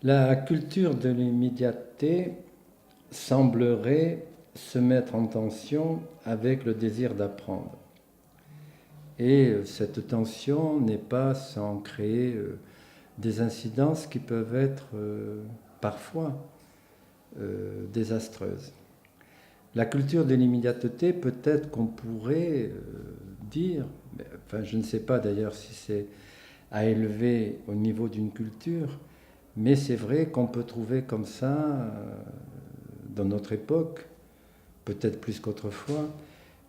La culture de l'immédiateté semblerait se mettre en tension avec le désir d'apprendre. Et cette tension n'est pas sans créer des incidences qui peuvent être parfois désastreuses. La culture de l'immédiateté, peut-être qu'on pourrait dire, enfin je ne sais pas d'ailleurs si c'est à élever au niveau d'une culture, mais c'est vrai qu'on peut trouver comme ça, dans notre époque, peut-être plus qu'autrefois,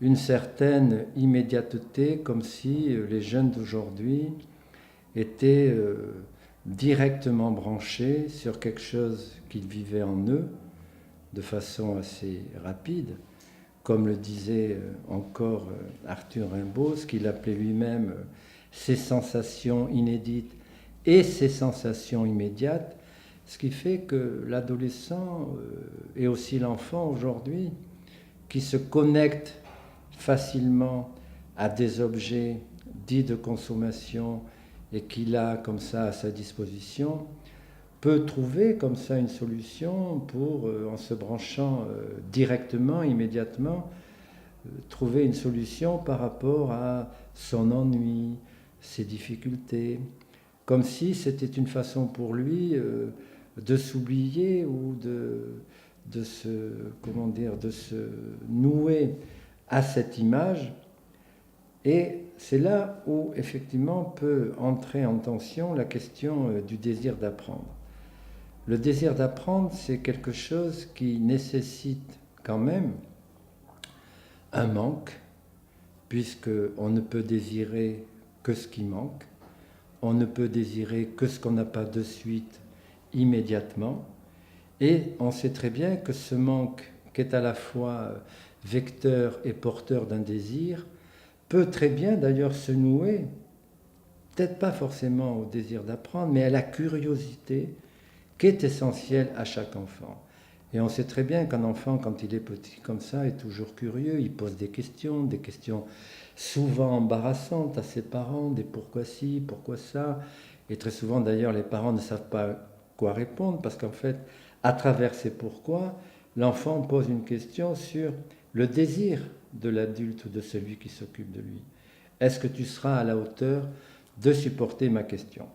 une certaine immédiateté, comme si les jeunes d'aujourd'hui étaient directement branchés sur quelque chose qu'ils vivaient en eux de façon assez rapide, comme le disait encore Arthur Rimbaud, ce qu'il appelait lui-même ses sensations inédites et ses sensations immédiates, ce qui fait que l'adolescent et aussi l'enfant aujourd'hui, qui se connecte facilement à des objets dits de consommation et qu'il a comme ça à sa disposition, peut trouver comme ça une solution pour, en se branchant directement, immédiatement, trouver une solution par rapport à son ennui, ses difficultés, comme si c'était une façon pour lui de s'oublier ou de se, comment dire, de se nouer à cette image. Et c'est là où effectivement peut entrer en tension la question du désir d'apprendre. Le désir d'apprendre, c'est quelque chose qui nécessite quand même un manque, puisqu'on ne peut désirer que ce qui manque, on ne peut désirer que ce qu'on n'a pas de suite immédiatement, et on sait très bien que ce manque, qui est à la fois vecteur et porteur d'un désir, peut très bien d'ailleurs se nouer, peut-être pas forcément au désir d'apprendre, mais à la curiosité qui est essentielle à chaque enfant. Et on sait très bien qu'un enfant, quand il est petit comme ça, est toujours curieux, il pose des questions souvent embarrassantes à ses parents, des pourquoi ci, pourquoi ça. Et très souvent d'ailleurs, les parents ne savent pas quoi répondre, parce qu'en fait, à travers ces pourquoi, l'enfant pose une question sur le désir de l'adulte ou de celui qui s'occupe de lui. Est-ce que tu seras à la hauteur de supporter ma question?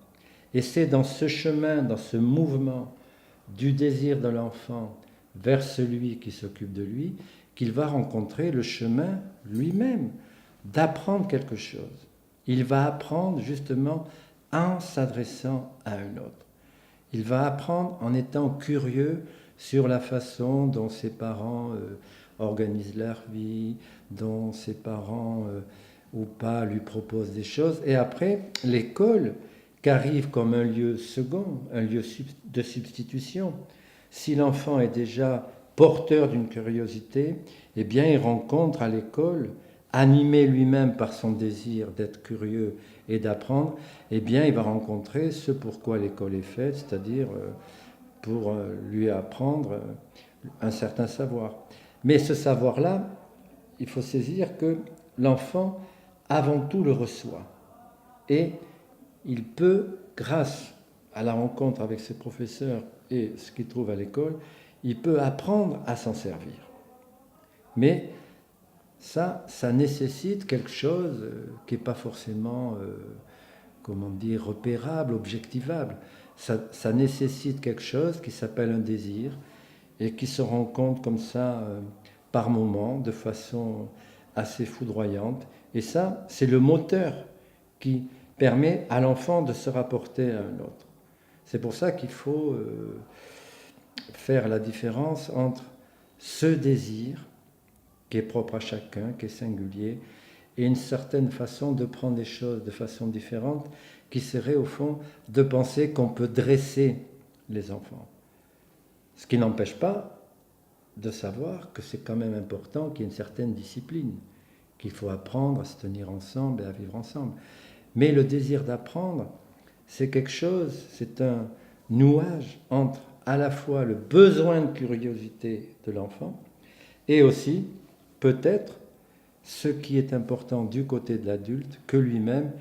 Et c'est dans ce chemin, dans ce mouvement du désir de l'enfant vers celui qui s'occupe de lui, qu'il va rencontrer le chemin lui-même d'apprendre quelque chose. Il va apprendre justement en s'adressant à un autre. Il va apprendre en étant curieux sur la façon dont ses parents organisent leur vie, dont ses parents ou pas lui proposent des choses. Et après, l'école, qu'arrive comme un lieu second, un lieu de substitution. Si l'enfant est déjà porteur d'une curiosité, eh bien il rencontre à l'école, animé lui-même par son désir d'être curieux et d'apprendre, eh bien il va rencontrer ce pourquoi l'école est faite, c'est-à-dire pour lui apprendre un certain savoir. Mais ce savoir-là, il faut saisir que l'enfant, avant tout, le reçoit. Et il peut, grâce à la rencontre avec ses professeurs et ce qu'il trouve à l'école, il peut apprendre à s'en servir. Mais ça nécessite quelque chose qui n'est pas forcément, comment dire, repérable, objectivable. Ça nécessite quelque chose qui s'appelle un désir et qui se rencontre comme ça par moments, de façon assez foudroyante. Et ça, c'est le moteur qui permet à l'enfant de se rapporter à un autre. C'est pour ça qu'il faut faire la différence entre ce désir qui est propre à chacun, qui est singulier, et une certaine façon de prendre les choses de façon différente, qui serait au fond de penser qu'on peut dresser les enfants. Ce qui n'empêche pas de savoir que c'est quand même important qu'il y ait une certaine discipline, qu'il faut apprendre à se tenir ensemble et à vivre ensemble. Mais le désir d'apprendre, c'est quelque chose, c'est un nouage entre à la fois le besoin de curiosité de l'enfant et aussi, peut-être, ce qui est important du côté de l'adulte, que lui-même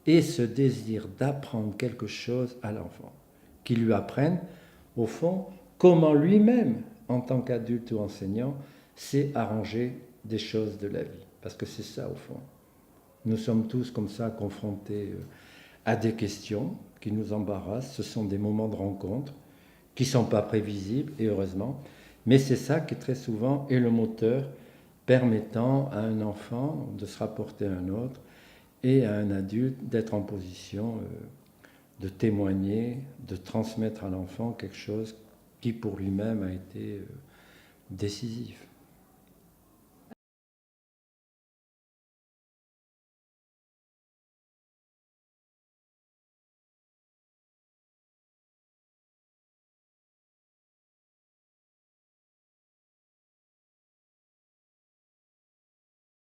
ait ce désir d'apprendre quelque chose à l'enfant, qu'il lui apprenne au fond, comment lui-même, en tant qu'adulte ou enseignant, sait arranger des choses de la vie. Parce que c'est ça, au fond. Nous sommes tous comme ça confrontés à des questions qui nous embarrassent. Ce sont des moments de rencontre qui ne sont pas prévisibles, et heureusement. Mais c'est ça qui très souvent est le moteur permettant à un enfant de se rapporter à un autre et à un adulte d'être en position de témoigner, de transmettre à l'enfant quelque chose qui pour lui-même a été décisif.